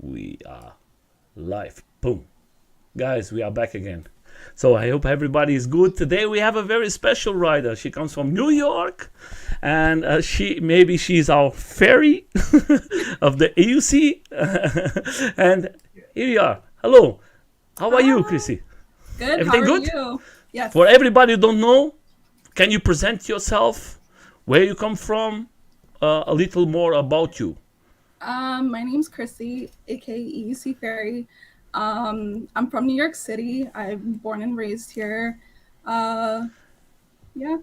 We are live. Boom. Guys, we are back again. So I hope everybody is good. Today we have a very special rider. She comes from New York, and she's our fairy of the EUC. And here you are. Hello. How are you, Hi. Krissy? Good. How Everything are good? you? Yes. For everybody who don't know, can you present yourself? Where you come from? A little more about you. My name's Krissy, aka EUC Fairy. I'm from New York City. I'm born and raised here. Uh, yeah.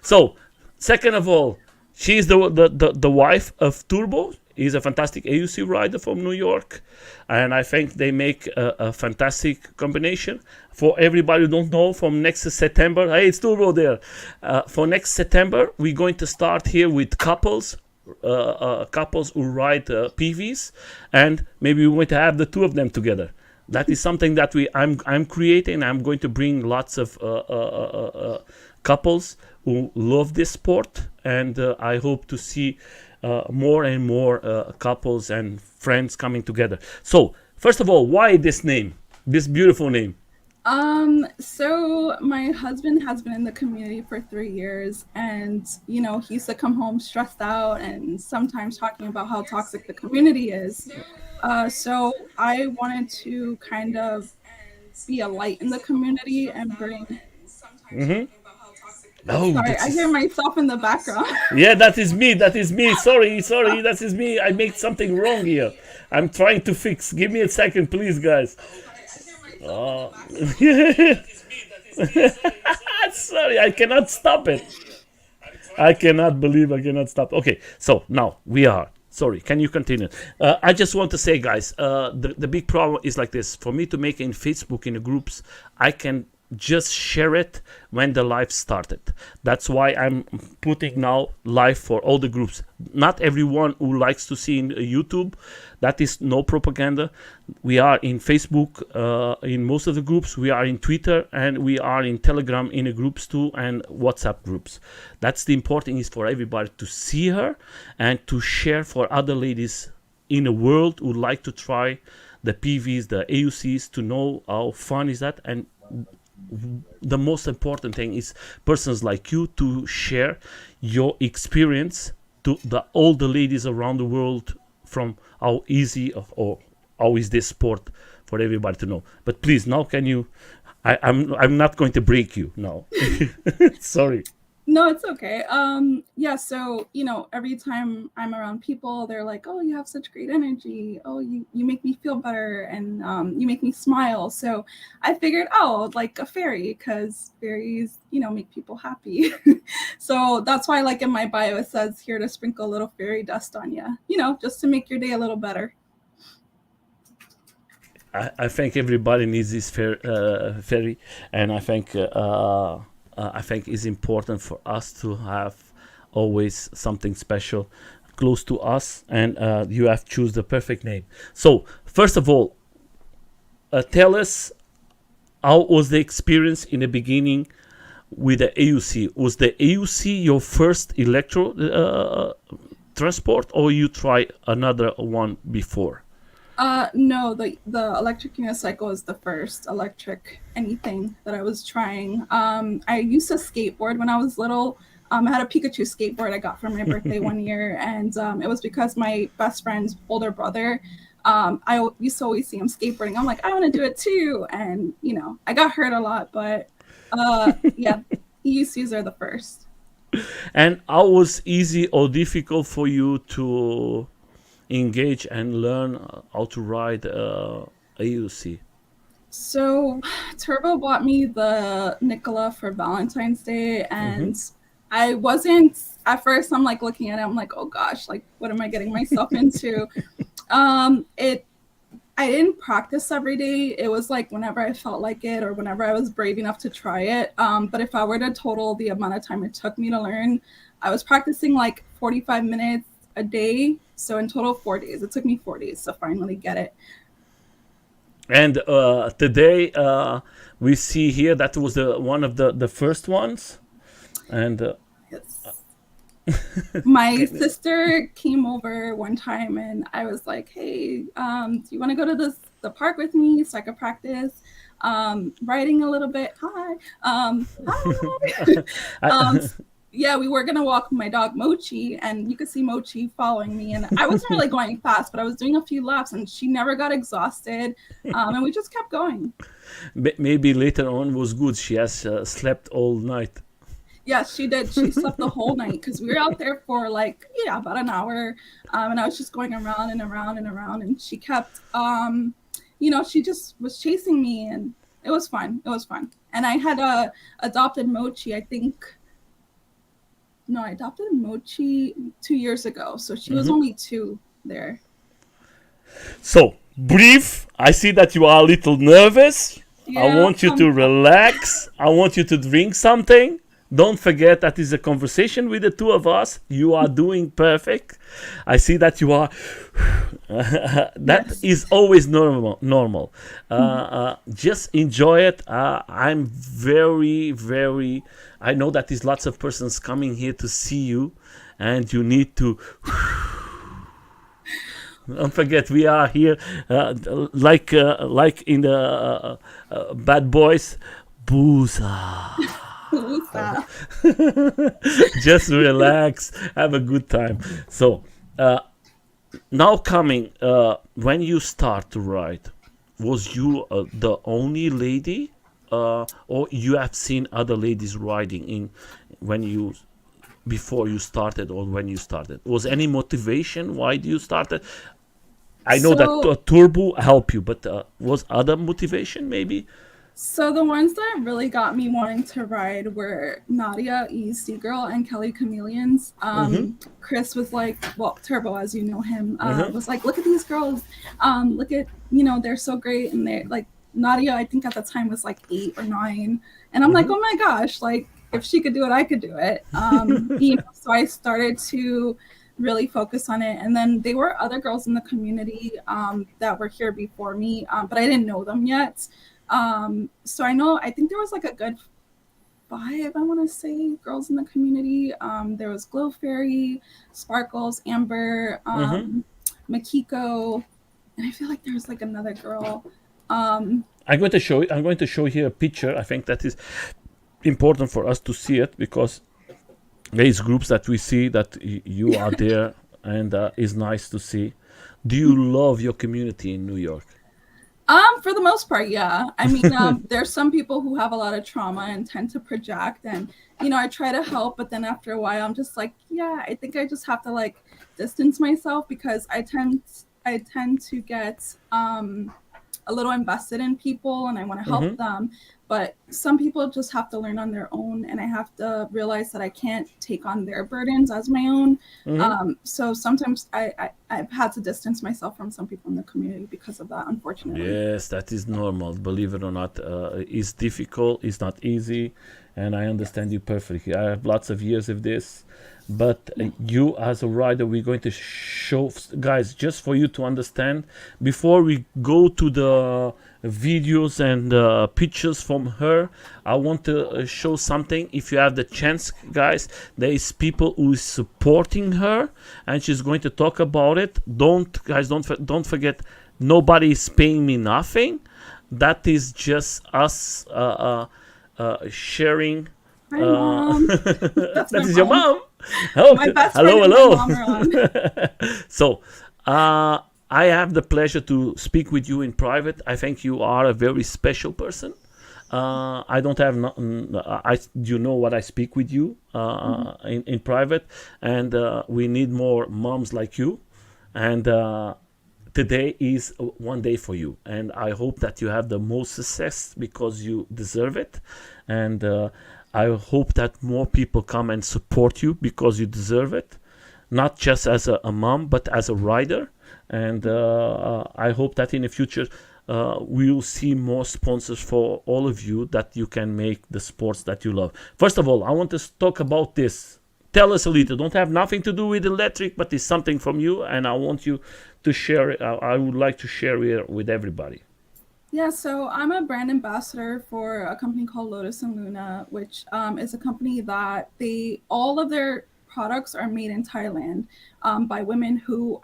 So, second of all, she's the wife of Turbo. He's a fantastic AUC rider from New York, and I think they make a fantastic combination. For everybody who don't know, from next September, hey, it's Turbo there. For next September, we're going to start here with couples who ride PVs, and maybe we're going to have the two of them together. That is something that I'm creating. I'm going to bring lots of couples who love this sport, and I hope to see more and more couples and friends coming together. So, first of all, why this name, this beautiful name? So my husband has been in the community for 3 years, and he used to come home stressed out and sometimes talking about how toxic the community is. So I wanted to kind of be a light in the community and bring. Mm-hmm. Oh, Sorry, that I hear is. myself in the background. Yeah, that is me. That is me. Sorry. That is me. I made something wrong here. I'm trying to fix. Give me a second, please, guys. Oh. Sorry, I cannot stop it. I cannot believe I cannot stop. Okay, so now we are. Sorry, can you continue? I just want to say, guys, the big problem is like this. For me to make in Facebook in the groups, I can just share it when the live started. That's why I'm putting now live for all the groups. Not everyone who likes to see in YouTube. That is no propaganda. We are in Facebook in most of the groups. We are in Twitter, and we are in Telegram in the groups too, and WhatsApp groups. That's the important is for everybody to see her and to share for other ladies in the world who like to try the PVs, the AUCs, to know how fun is that. And the most important thing is persons like you to share your experience to all the ladies around the world, from how easy or how is this sport for everybody to know. But please, now can you? I'm not going to break you. No, sorry. No, it's okay. Yeah, so, every time I'm around people, they're like, "Oh, you have such great energy. Oh, you make me feel better, and you make me smile." So I figured, oh, like a fairy, because fairies, make people happy. So that's why, like in my bio, it says here to sprinkle a little fairy dust on you, just to make your day a little better. I think everybody needs this ferry, and I think it's important for us to have always something special close to us, and you have choose the perfect name. So first of all, tell us how was the experience in the beginning with the AUC? Was the AUC your first electro transport, or you try another one before? No, the electric unicycle is the first electric anything that I was trying. I used to skateboard when I was little. I had a Pikachu skateboard I got for my birthday one year, and it was because my best friend's older brother. I used to always see him skateboarding. I'm like, I want to do it too, and I got hurt a lot, but yeah, EUCs are the first. And how was easy or difficult for you to engage and learn how to ride AUC? So Turbo bought me the Nicola for Valentine's Day, Mm-hmm. and I wasn't at first. I'm like looking at it. I'm like, oh gosh, like what am I getting myself into? It I didn't practice every day. It was like whenever I felt like it or whenever I was brave enough to try it. But if I were to total the amount of time it took me to learn, I was practicing like 45 minutes a day. So in total, 4 days. It took me 4 days to finally get it. And today we see here that was the one of the first ones, and Yes. My sister came over one time and I was like, hey, do you want to go to the park with me so I could practice riding a little bit? Hi. Hi. um, I, yeah, we were going to walk my dog Mochi, and you could see Mochi following me. And I wasn't really going fast, but I was doing a few laps and she never got exhausted. And we just kept going. maybe later on was good. She has slept all night. Yes, she did. She slept the whole night because we were out there for like, yeah, about an hour. And I was just going around and around and around. And she kept, she just was chasing me, and it was fun. It was fun. And I had adopted Mochi, I think. No, I adopted Mochi 2 years ago. So she was only two there. So, breathe. I see that you are a little nervous. I Yeah. want you to relax. I want you to drink something. Don't forget that is a conversation with the two of us. You are doing perfect. I see that you are. That Yes. is always normal. Just enjoy it. I'm very, very. I know that there's lots of persons coming here to see you, and you need to. Don't forget, we are here, like in the Bad Boys, booza. Who's that? Just relax, have a good time. So, now coming, when you start to ride, was you the only lady, or you have seen other ladies riding in when you before you started or when you started? Was any motivation why you started? I know that So turbo help you, but was other motivation maybe? So the ones that really got me wanting to ride were Nadia EUC Girl and Kelly Chameleons. Mm-hmm. Chris was like, well, Turbo, as you know him, Uh-huh. was like, look at these girls. Look at, they're so great. And they're like, Nadia, I think at the time was like 8 or 9. And I'm like, Mm-hmm. oh my gosh, like if she could do it, I could do it. So I started to really focus on it. And then there were other girls in the community that were here before me, but I didn't know them yet. So I think there was like a good 5, I want to say, girls in the community. There was Glow Fairy, Sparkles, Amber, Mm-hmm. Makiko, and I feel like there was like another girl. Um, I'm going to show here a picture. I think that is important for us to see it because there is groups that we see that you are there, and is nice to see. Do you love your community in New York? for the most part, yeah. I mean, there's some people who have a lot of trauma and tend to project, and I try to help, but then after a while, I'm just like, yeah, I think I just have to like distance myself because I tend to get a little invested in people and I want to help Mm-hmm. them. But some people just have to learn on their own, and I have to realize that I can't take on their burdens as my own. Mm-hmm. So sometimes I've had to distance myself from some people in the community because of that, unfortunately. Yes, that is normal. Believe it or not, it's difficult. It's not easy, and I understand Yes. you perfectly. I have lots of years of this, but Yeah. you as a rider, we're going to show guys just for you to understand. Before we go to the videos and pictures from her, I want to show something. If you have the chance, guys, there is people who is supporting her, and she's going to talk about it. Don't forget. Nobody is paying me nothing. That is just us sharing. Hi, mom. That's That my is your mom. mom. Oh, My best friend hello, and my mom are on. hello. So, I have the pleasure to speak with you in private. I think you are a very special person. I don't have no, I you know what I speak with you in private, and we need more moms like you. And today is one day for you, and I hope that you have the most success because you deserve it. And I hope that more people come and support you because you deserve it, not just as a mom but as a rider. And I hope that in the future we'll see more sponsors for all of you, that you can make the sports that you love. First of all, I want to talk about this. Tell us a little. Don't have nothing to do with electric, but it's something from you, and I want you to share it. I would like to share it with everybody. Yeah, so I'm a brand ambassador for a company called Lotus and Luna, which is a company that all of their products are made in Thailand by women who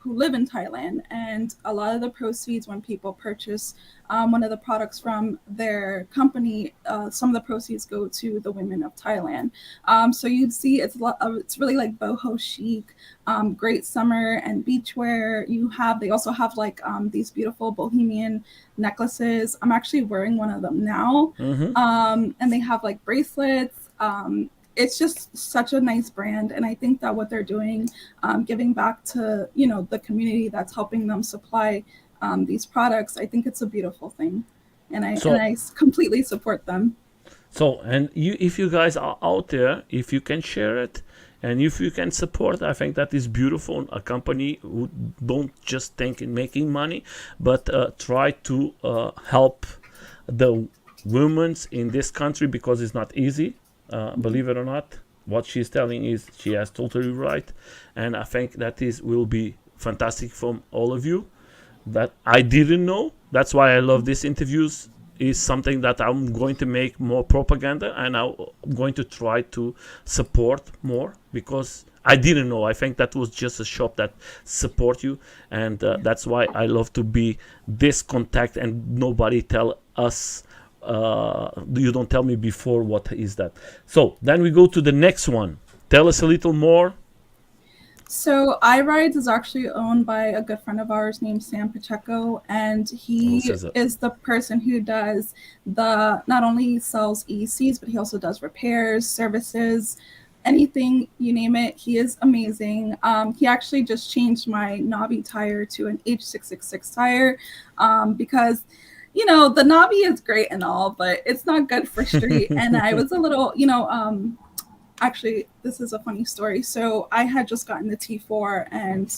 live in Thailand, and a lot of the proceeds when people purchase one of the products from their company, some of the proceeds go to the women of Thailand. So you'd see it's really like boho chic, great summer and beachwear. They also have like these beautiful bohemian necklaces. I'm actually wearing one of them now, and they have like bracelets. It's just such a nice brand, and I think that what they're doing, giving back to the community that's helping them supply these products, I think it's a beautiful thing, and I completely support them. So, and if you guys are out there, if you can share it, and if you can support, I think that is beautiful. A company who don't just think in making money, but try to help the women in this country, because it's not easy. Believe it or not, what she's telling is she has totally right, and I think that will be fantastic from all of you. That I didn't know. That's why I love these interviews. Is something that I'm going to make more propaganda, and I'm going to try to support more, because I didn't know. I think that was just a shop that support you, and that's why I love to be this contact, and nobody tell us. You don't tell me before what is that. So then we go to the next one. Tell us a little more. So iRides is actually owned by a good friend of ours named Sam Pacheco, and he is the person who does not only sells ECs, but he also does repairs, services, anything, you name it. He is amazing. He actually just changed my knobby tire to an H666 tire because the knobby is great and all, but it's not good for street. And I was a little, actually, this is a funny story. So I had just gotten the T4, and,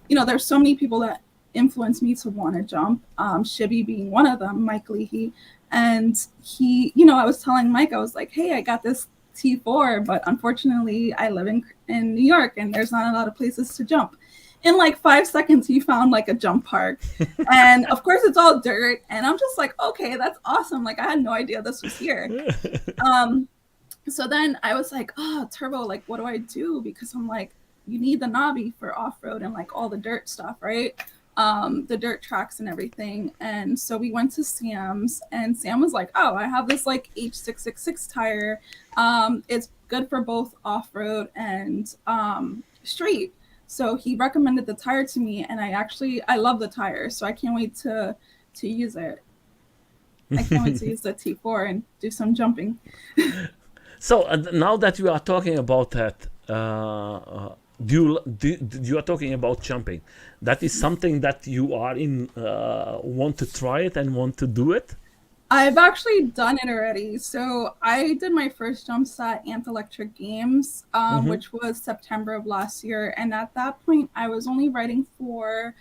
there's so many people that influenced me to want to jump, Shibby being one of them, Mike Leahy. And he, I was telling Mike, I was like, hey, I got this T4, but unfortunately I live in New York, and there's not a lot of places to jump. In like 5 seconds, he found like a jump park. And of course it's all dirt. And I'm just like, okay, that's awesome. Like I had no idea this was here. So then I was like, oh, Turbo, like, what do I do? Because I'm like, you need the knobby for off-road and like all the dirt stuff, right? The dirt tracks and everything. And so we went to Sam's, and Sam was like, oh, I have this like H666 tire. It's good for both off-road and street. So he recommended the tire to me, and I love the tire, so I can't wait to use it. I can't wait to use the T4 and do some jumping. So now that you are talking about that, you are talking about jumping. That is something that you are want to try it and want to do it? I've actually done it already. So I did my first jumps at Ant Electric Games, which was September of last year. And at that point, I was only riding for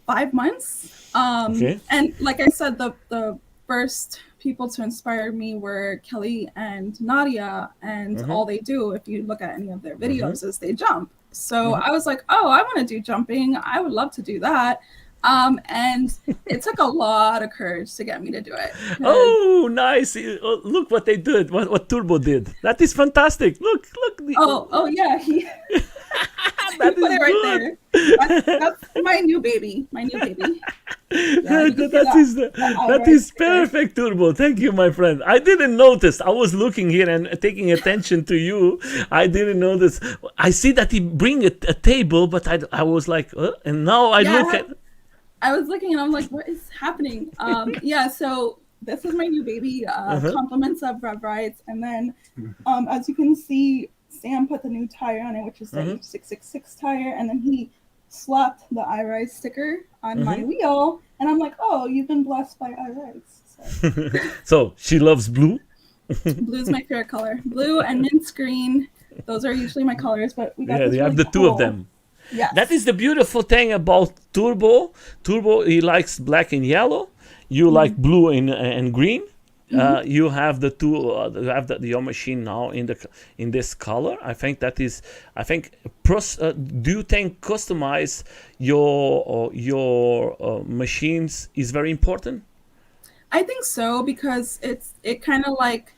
5 months. And like I said, the first people to inspire me were Kelly and Nadia, and all they do, if you look at any of their videos, is they jump. So I was like, oh, I want to do jumping. I would love to do that. And it took a lot of courage to get me to do it. Oh, nice. Look what they did, what Turbo did. That is fantastic. Look. Oh yeah. That is put it right good. There. That's my new baby. Yeah, that is perfect, Turbo. Thank you, my friend. I didn't notice. I was looking here and taking attention to you. I didn't notice. I see that he bring a table, but I was like, and now I look at. I was looking and I'm like, what is happening? So this is my new baby, compliments of Rev Rides. And then as you can see, Sam put the new tire on it, which is the H666 tire. And then he slapped the iRides sticker on my wheel. And I'm like, oh, you've been blessed by iRides. So she loves blue? Blue's my favorite color. Blue and mint green. Those are usually my colors, but we got this they have really the two of them. Yeah, that is the beautiful thing about Turbo. Turbo, he likes black and yellow. You like blue and green. You have the two. You have your machine now in this color. I think that is. I think. Do you think customize your machines is very important? I think so, because it kind of like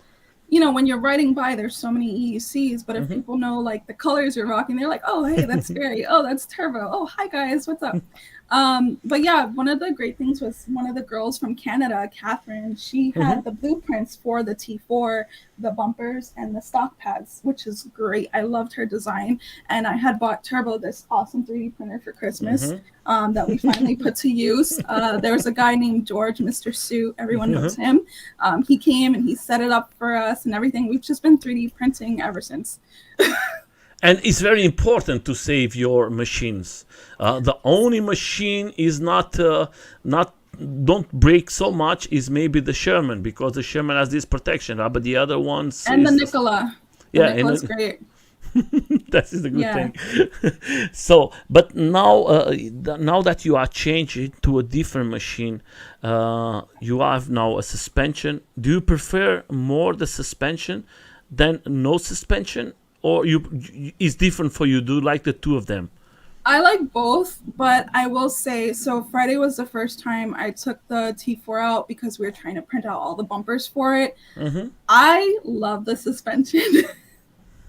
you know, when you're riding by, there's so many EUCs, but if people know like the colors you're rocking, they're like, oh, hey, that's Fairy. Oh, that's Turbo. Oh, hi guys, what's up? But yeah, one of the great things was one of the girls from Canada, Catherine, she had the blueprints for the T4, the bumpers and the stock pads, which is great. I loved her design. And I had bought Turbo this awesome 3D printer for Christmas that we finally put to use. There's a guy named George, Mr. Suit, everyone knows him. He came and he set it up for us and everything. We've just been 3D printing ever since. And it's very important to save your machines. The only machine is not don't break so much is maybe the Sherman, because the Sherman has this protection, but the other ones and the Nikola. Yeah, Nicola's great. that is a good thing. So, but now, now that you are changing to a different machine, you have now a suspension. Do you prefer more the suspension than no suspension, or is different for you? Do you like the two of them? I like both, but I will say, so Friday was the first time I took the T4 out because we were trying to print out all the bumpers for it. I love the suspension.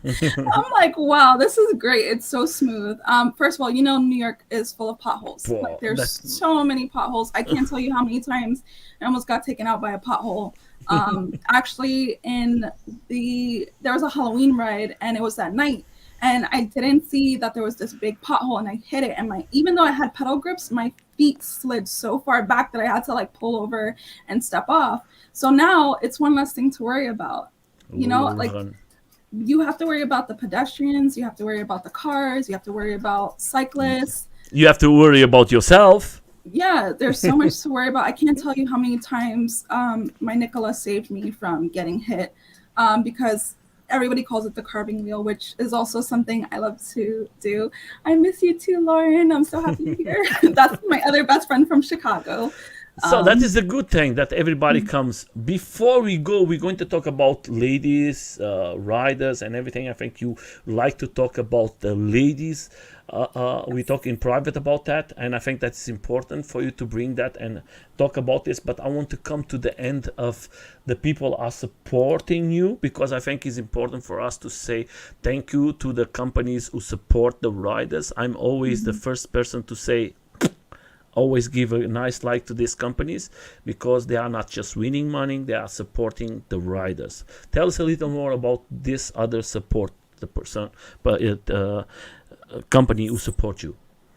I'm like, wow, this is great. It's so smooth. First of all, you know, New York is full of potholes. Whoa, like, there's so many potholes. I can't tell you how many times I almost got taken out by a pothole. Actually, there was a Halloween ride, and it was that night, and I didn't see that there was this big pothole, and I hit it, and even though I had pedal grips, my feet slid so far back that I had to like pull over and step off. So now it's one less thing to worry about. You know, like, you have to worry about the pedestrians, you have to worry about the cars, you have to worry about cyclists. You have to worry about yourself. Yeah, there's so much to worry about. I can't tell you how many times my Nikola saved me from getting hit, because everybody calls it the carving wheel, which is also something I love to do. I miss you too, Lauren. I'm so happy you're here. That's my other best friend from Chicago. So that is a good thing that everybody comes. Before we go, we're going to talk about ladies, riders, and everything. I think you like to talk about the ladies. We talk in private about that, and I think that's important for you to bring that and talk about this. But I want to come to the end of the people are supporting you, because I think it's important for us to say thank you to the companies who support the riders. I'm always the first person to say, always give a nice like to these companies, because they are not just winning money, they are supporting the riders. Tell us a little more about this other support, the person, but company who support you.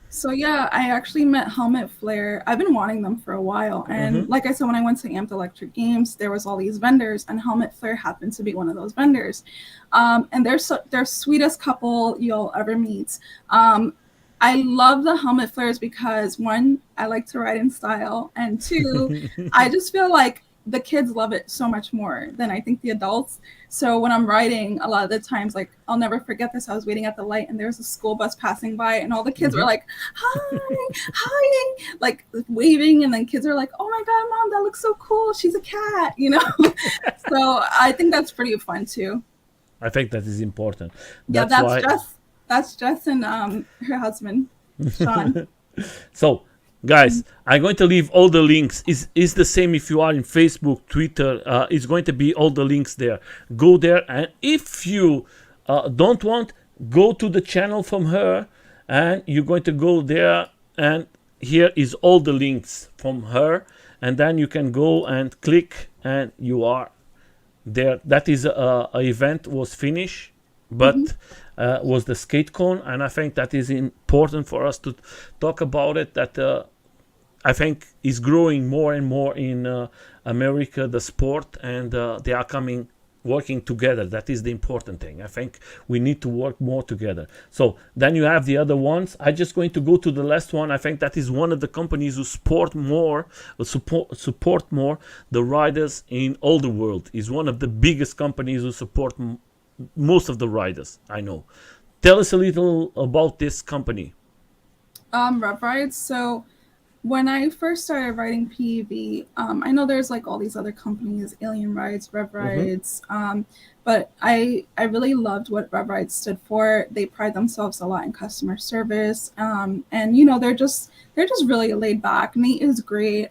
So yeah, I actually met Helmet Flare. I've been wanting them for a while, and like I said, when I went to Amped Electric Games, there was all these vendors, and Helmet Flare happened to be one of those vendors. And they're sweetest couple you'll ever meet. I love the Helmet Flares because, one, I like to ride in style, and two, I just feel like the kids love it so much more than I think the adults. So when I'm riding, a lot of the times, like, I'll never forget this. I was waiting at the light, and there was a school bus passing by, and all the kids were like, hi, like waving, and then kids are like, oh my God, Mom, that looks so cool. She's a cat, you know? So I think that's pretty fun too. I think that is important. That's Jess and her husband, Sean. So, guys, I'm going to leave all the links. It's the same if you are in Facebook, Twitter. It's going to be all the links there. Go there, and if you don't want, go to the channel from her, and you're going to go there, and here is all the links from her, and then you can go and click, and you are there. That is a event was finished, but was the skate cone, and I think that is important for us to talk about it. That I think is growing more and more in America, the sport, and they are working together. That is the important thing. I think we need to work more together. So then you have the other ones. I'm just going to go to the last one. I think that is one of the companies who support more the riders in all the world. Is one of the biggest companies who support most of the riders I know. Tell us a little about this company. Rev Rides. So when I first started riding PEV, I know there's like all these other companies, Alien Rides, Rev Rides, but I really loved what Rev Rides stood for. They pride themselves a lot in customer service, and you know, they're just really laid back. Nate is great.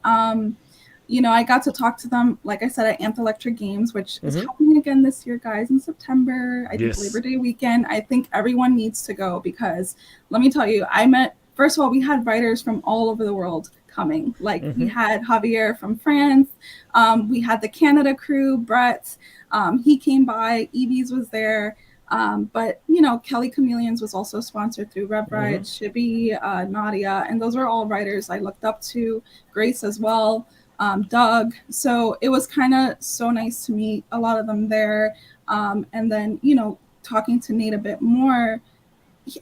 I got to talk to them, like I said, at Amped Electric Games, which is Mm-hmm. happening again this year, guys, in September. I think Yes. Labor Day weekend. I think everyone needs to go because let me tell you, first of all, we had writers from all over the world coming. Like we Mm-hmm. had Javier from France. We had the Canada crew, Brett. He came by. Evie's was there. But Kelly Chameleons was also sponsored through RevRide, Shibi, Nadia, and those are all writers I looked up to. Grace as well, Doug. So it was kind of so nice to meet a lot of them there. And then talking to Nate a bit more.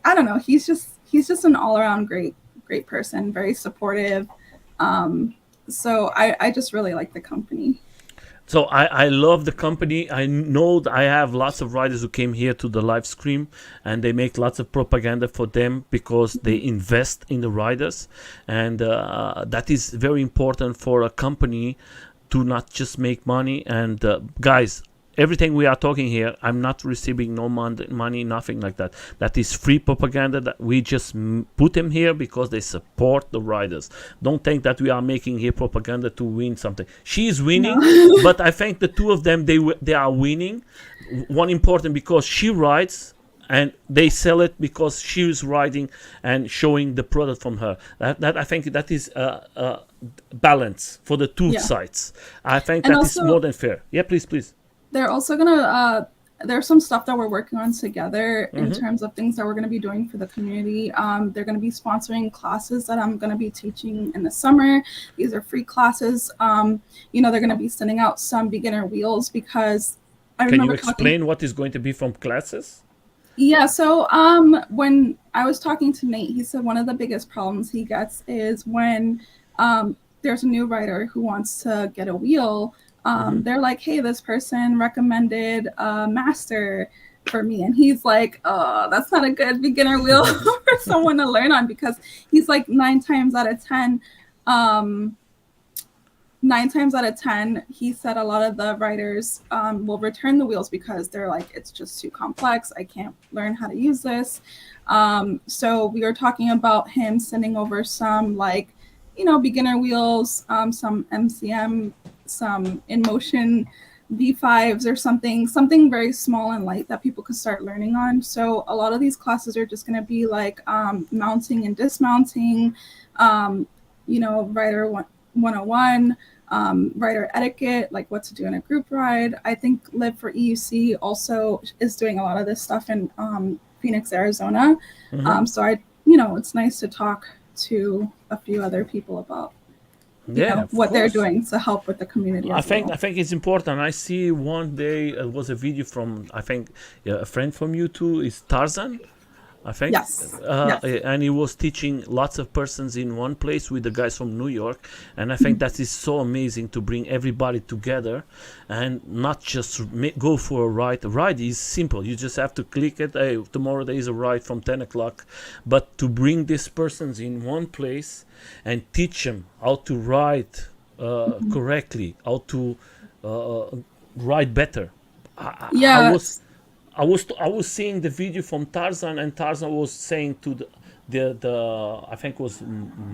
I don't know. He's just an all around great person, very supportive. So I just really like the company. So I love the company. I know that I have lots of writers who came here to the live stream, and they make lots of propaganda for them because they invest in the writers, and that is very important for a company to not just make money. And guys, everything we are talking here, I'm not receiving no money, nothing like that. That is free propaganda that we just put them here because they support the writers. Don't think that we are making here propaganda to win something. She is winning, No. but I think the two of them, they are winning. One important because she writes and they sell it because she is writing and showing the product from her. That I think that is balance for the two Yeah. sides. I think And that is also, more than fair. Yeah, please. they're also gonna there's some stuff that we're working on together in Mm-hmm. terms of things that we're going to be doing for the community. They're going to be sponsoring classes that I'm going to be teaching in the summer. These are free classes. They're going to be sending out some beginner wheels because I Can you remember talking. explain what is going to be from classes? Yeah, so when I was talking to Nate, he said one of the biggest problems he gets is when there's a new writer who wants to get a wheel. They're like, hey, this person recommended master for me, and he's like, oh, that's not a good beginner wheel for someone to learn on, because he's like 9 times out of 10 he said a lot of the writers will return the wheels because they're like, it's just too complex, I can't learn how to use this. So we were talking about him sending over some beginner wheels, some MCM, some in motion V5s or something very small and light that people could start learning on. So a lot of these classes are just going to be like mounting and dismounting, writer 101, writer etiquette, like what to do in a group ride. I think Live for EUC also is doing a lot of this stuff in Phoenix, Arizona. So it's nice to talk to a few other people about Yeah, of what they're course. doing to help with the community I as think well. I think it's important. I see one day it was a video from I think a friend from you too is Tarzan. I think, Yes. Yes. and he was teaching lots of persons in one place with the guys from New York, and I think that is so amazing to bring everybody together, and not just go for a ride. A ride is simple; you just have to click it. Hey, tomorrow there is a ride from 10 o'clock, but to bring these persons in one place and teach them how to write correctly, how to write better. I was Yes. I was seeing the video from Tarzan, and Tarzan was saying to the I think it was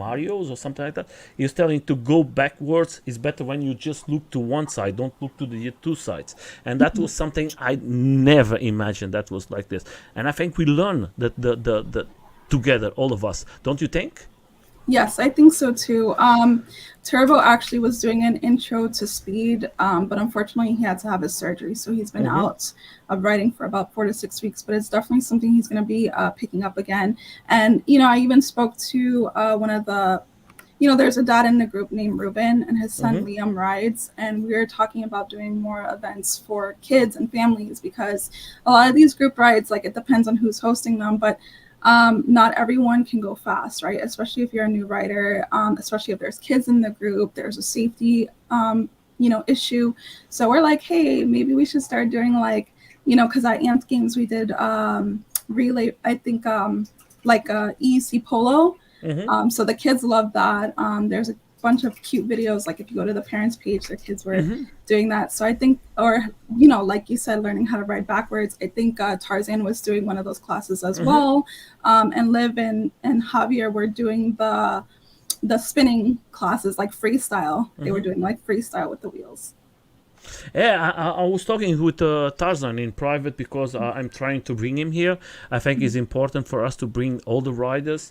Mario's or something like that. He was telling to go backwards is better when you just look to one side, don't look to the two sides. And that was something I never imagined that was like this. And I think we learn that the together, all of us. Don't you think? Yes, I think so too. Turbo actually was doing an intro to speed, but unfortunately he had to have his surgery, so he's been Mm-hmm. out of writing for about 4 to 6 weeks. But it's definitely something he's going to be picking up again. And I even spoke to one of the, there's a dad in the group named Ruben, and his son Mm-hmm. Liam rides, and we were talking about doing more events for kids and families, because a lot of these group rides, like, it depends on who's hosting them, but not everyone can go fast, right? Especially if you're a new writer, especially if there's kids in the group, there's a safety, issue. So we're like, hey, maybe we should start doing because at Amped Games we did relay, I think, like EUC polo. Mm-hmm. So the kids love that. There's a bunch of cute videos. Like if you go to the parents page, their kids were doing that. So I think, or like you said, learning how to ride backwards. I think Tarzan was doing one of those classes as well. And Liv and Javier were doing the the spinning classes, like freestyle. They were doing like freestyle with the wheels. Yeah, I was talking with Tarzan in private because I'm trying to bring him here. I think it's important for us to bring all the riders.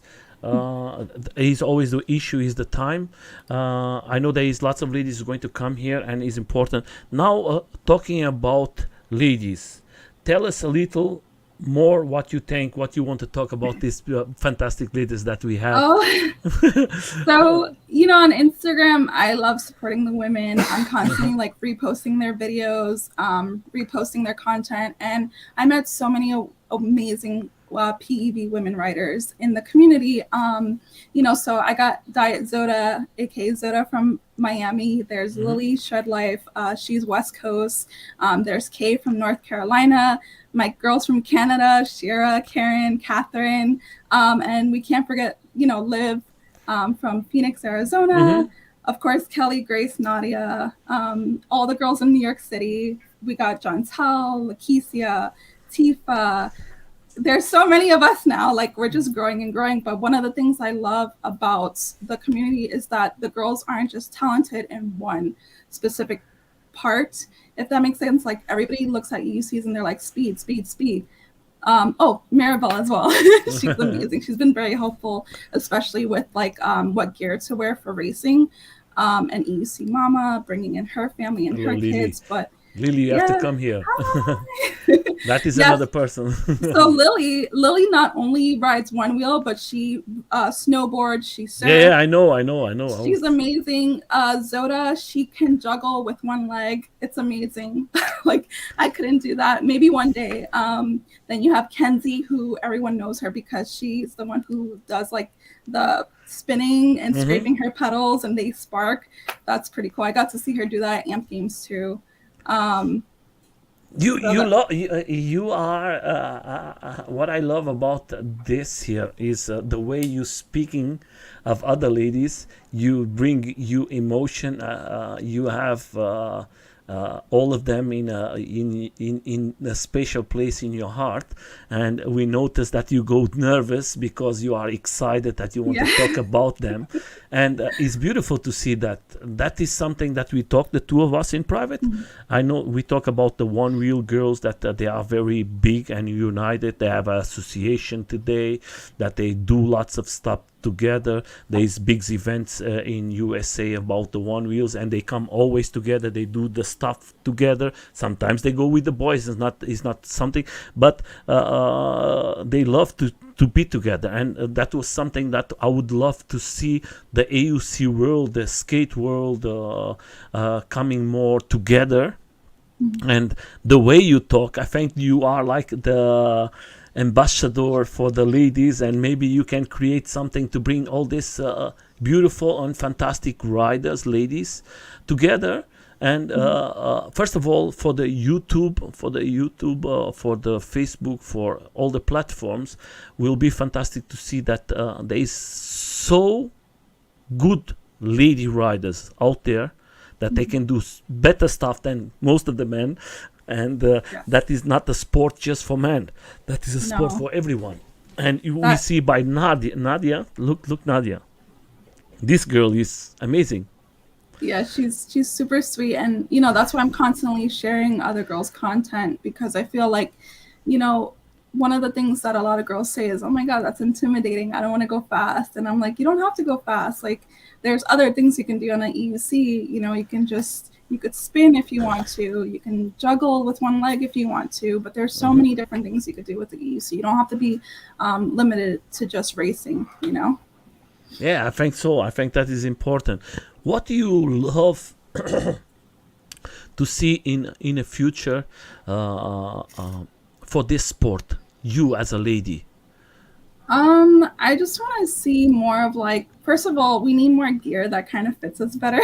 Is always the issue is the time. I know there is lots of ladies going to come here, and it's important. Now, talking about ladies, tell us a little more what you think, what you want to talk about these fantastic ladies that we have. Oh, so, you know, on Instagram, I love supporting the women. I'm constantly like reposting their videos, reposting their content. And I met so many amazing PEV women writers in the community. You know, so I got Diet Zoda, aka Zoda from Miami. There's Lily Shed Life. She's West Coast. There's Kay from North Carolina. My girls from Canada, Shira, Karen, Catherine, and we can't forget, you know, Liv from Phoenix, Arizona. Of course, Kelly, Grace, Nadia, all the girls in New York City. We got Jontel, Lakeisha, Tifa. There's so many of us now, like we're just growing and growing. But one of the things I love about the community is that the girls aren't just talented in one specific part, if that makes sense. Like everybody looks at EUCs and they're like speed, speed, speed. Oh, Maribel as well. She's amazing. She's been very helpful, especially with like what gear to wear for racing. And EUC Mama bringing in her family and her kids. But Lily, you have to come here. That is another person. So Lily not only rides one wheel, but she snowboards, she surfs. Yeah, I know. She's amazing. Zoda, she can juggle with one leg. It's amazing. Like I couldn't do that. Maybe one day. Then you have Kenzie, who everyone knows her because she's the one who does like the spinning and scraping her pedals and they spark. That's pretty cool. I got to see her do that at Amp Games too. You are what I love about this here is the way you speaking of other ladies. You bring you emotion. You have all of them in a special place in your heart, and we notice that you go nervous because you are excited that you want to talk about them, and it's beautiful to see that. That is something that we talk, the two of us, in private. I know we talk about the one wheel girls, that they are very big and united. They have an association today, that they do lots of stuff together. There's big events in USA about the one wheels, and they come always together. They do the stuff together. Sometimes they go with the boys. It's not something, but they love to be together, and that was something that I would love to see the AUC world, the skate world, coming more together. And the way you talk, I think you are like the ambassador for the ladies, and maybe you can create something to bring all these beautiful and fantastic riders, ladies, together. And first of all, for the YouTube, for the Facebook, for all the platforms, will be fantastic to see that there is so good lady riders out there that they can do better stuff than most of the men. And that is not a sport just for men. That is a sport for everyone. And we see by Nadia, look Nadia. This girl is amazing. Yeah, she's super sweet. And, you know, that's why I'm constantly sharing other girls' content, because I feel like, you know, one of the things that a lot of girls say is, oh my God, that's intimidating. I don't want to go fast. And I'm like, you don't have to go fast. Like, there's other things you can do on an EUC. You know, you could spin if you want to. You can juggle with one leg if you want to. But there's so many different things you could do with the EUC. You don't have to be limited to just racing, you know? Yeah, I think so. I think that is important. What do you love to see in the future for this sport, you as a lady? I just want to see more of, like, first of all, we need more gear that kind of fits us better.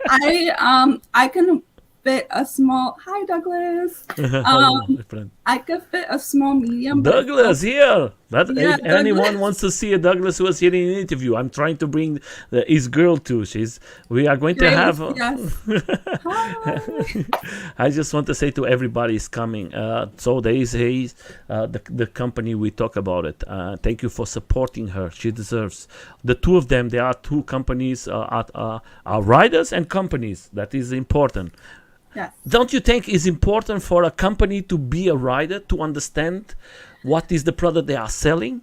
I can fit a small, hi Douglas. I could fit a small medium. Douglas here. But Yeah, if anyone Douglas. wants to see a Douglas was here in an interview, I'm trying to bring his girl too. We are going to have. Grace, yes. Hi. I just want to say to everybody is coming. So there is the company we talk about it. Thank you for supporting her. She deserves the two of them. There are two companies are riders and companies. That is important. Yes. Don't you think it's important for a company to be a rider to understand what is the product they are selling?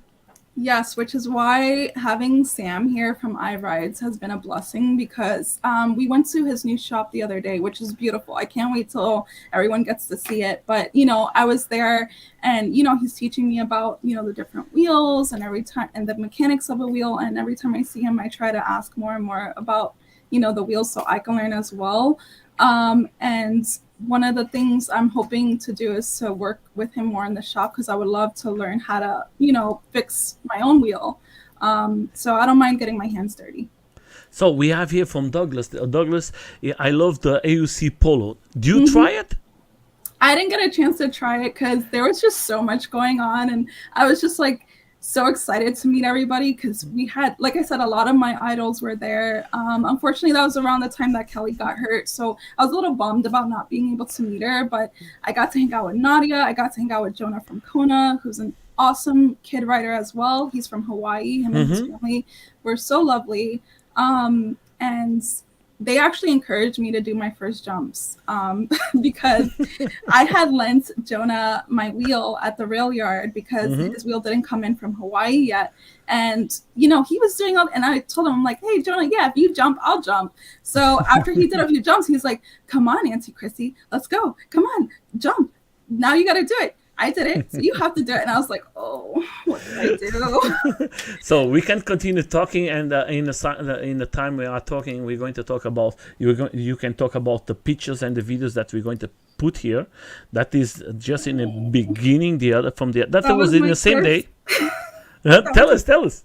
Yes, which is why having Sam here from iRides has been a blessing because we went to his new shop the other day, which is beautiful. I can't wait till everyone gets to see it. But, I was there and, he's teaching me about, the different wheels and every time and the mechanics of a wheel. And every time I see him, I try to ask more and more about, the wheels so I can learn as well. And one of the things I'm hoping to do is to work with him more in the shop because I would love to learn how to, fix my own wheel. So I don't mind getting my hands dirty. So we have here from Douglas. Douglas, I love the AUC Polo. Do you try it? I didn't get a chance to try it because there was just so much going on. And I was just like so excited to meet everybody because we had, like I said, a lot of my idols were there. Unfortunately, that was around the time that Kelly got hurt. So I was a little bummed about not being able to meet her. But I got to hang out with Nadia. I got to hang out with Jonah from Kona, who's an awesome kid rider as well. He's from Hawaii. Him and his family were so lovely. And they actually encouraged me to do my first jumps because I had lent Jonah my wheel at the rail yard because his wheel didn't come in from Hawaii yet. And, he was doing all, and I told him, I'm like, hey, Jonah, yeah, if you jump, I'll jump. So after he did a few jumps, he's like, come on, Auntie Krissy, let's go. Come on, jump. Now you got to do it. I did it, so you have to do it. And I was like, oh, what did I do? So we can continue talking, and in the time we are talking, we're going to talk about you can talk about the pictures and the videos that we're going to put here. That is just in the beginning. The other from the that was in the same day. Tell us.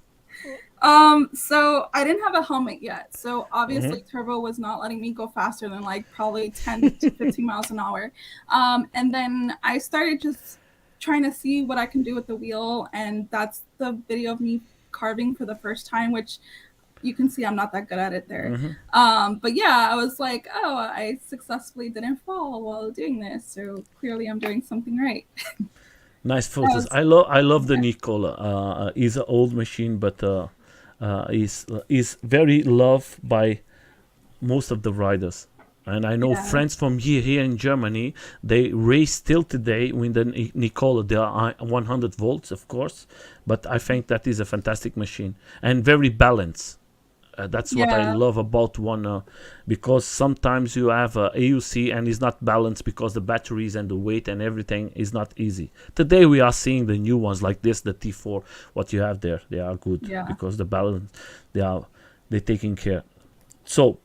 So I didn't have a helmet yet. So obviously Turbo was not letting me go faster than like probably 10 to 15 miles an hour. And then I started just trying to see what I can do with the wheel. And that's the video of me carving for the first time, which you can see I'm not that good at it there. But yeah, I was like, oh, I successfully didn't fall while doing this. So clearly I'm doing something right. Nice photos. I love the Nicola. It's an old machine, but is very loved by most of the riders. And I know friends from here in Germany, they race still today with the Nicola. They are 100 volts, of course, but I think that is a fantastic machine and very balanced. That's what I love about one, because sometimes you have a AUC and it's not balanced because the batteries and the weight and everything is not easy. Today we are seeing the new ones like this, the T4, what you have there. They are good because the balance, they're taking care. So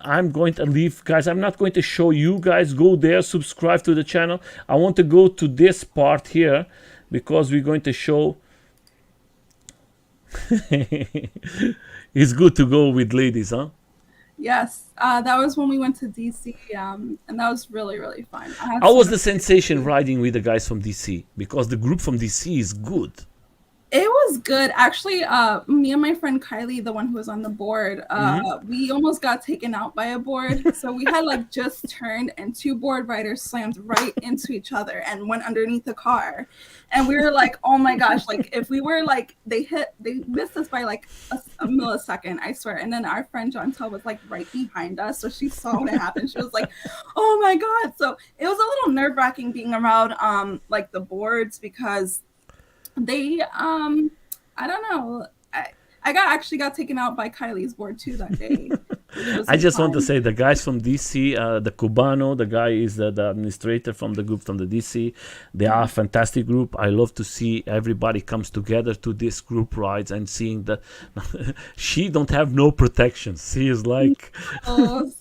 I'm going to leave, guys. I'm not going to show you guys. Go there, subscribe to the channel. I want to go to this part here because we're going to show. It's good to go with ladies, huh? Yes, that was when we went to DC, and that was really, really fun. How was the sensation riding with the guys from DC? Because the group from DC is good. It was good. Actually, me and my friend Kylie, the one who was on the board, we almost got taken out by a board. So we had like just turned and two board riders slammed right into each other and went underneath the car. And we were like, oh my gosh, like if we were like, they missed us by like a millisecond, I swear. And then our friend Chantal was like right behind us. So she saw what happened. She was like, oh my God. So it was a little nerve wracking being around like the boards because they I don't know, I actually got taken out by Kylie's board too that day. I just want to say the guys from DC, the Cubano, the guy is the administrator from the group from the DC. They are a fantastic group. I love to see everybody comes together to this group rides and seeing that she don't have no protection. She is like so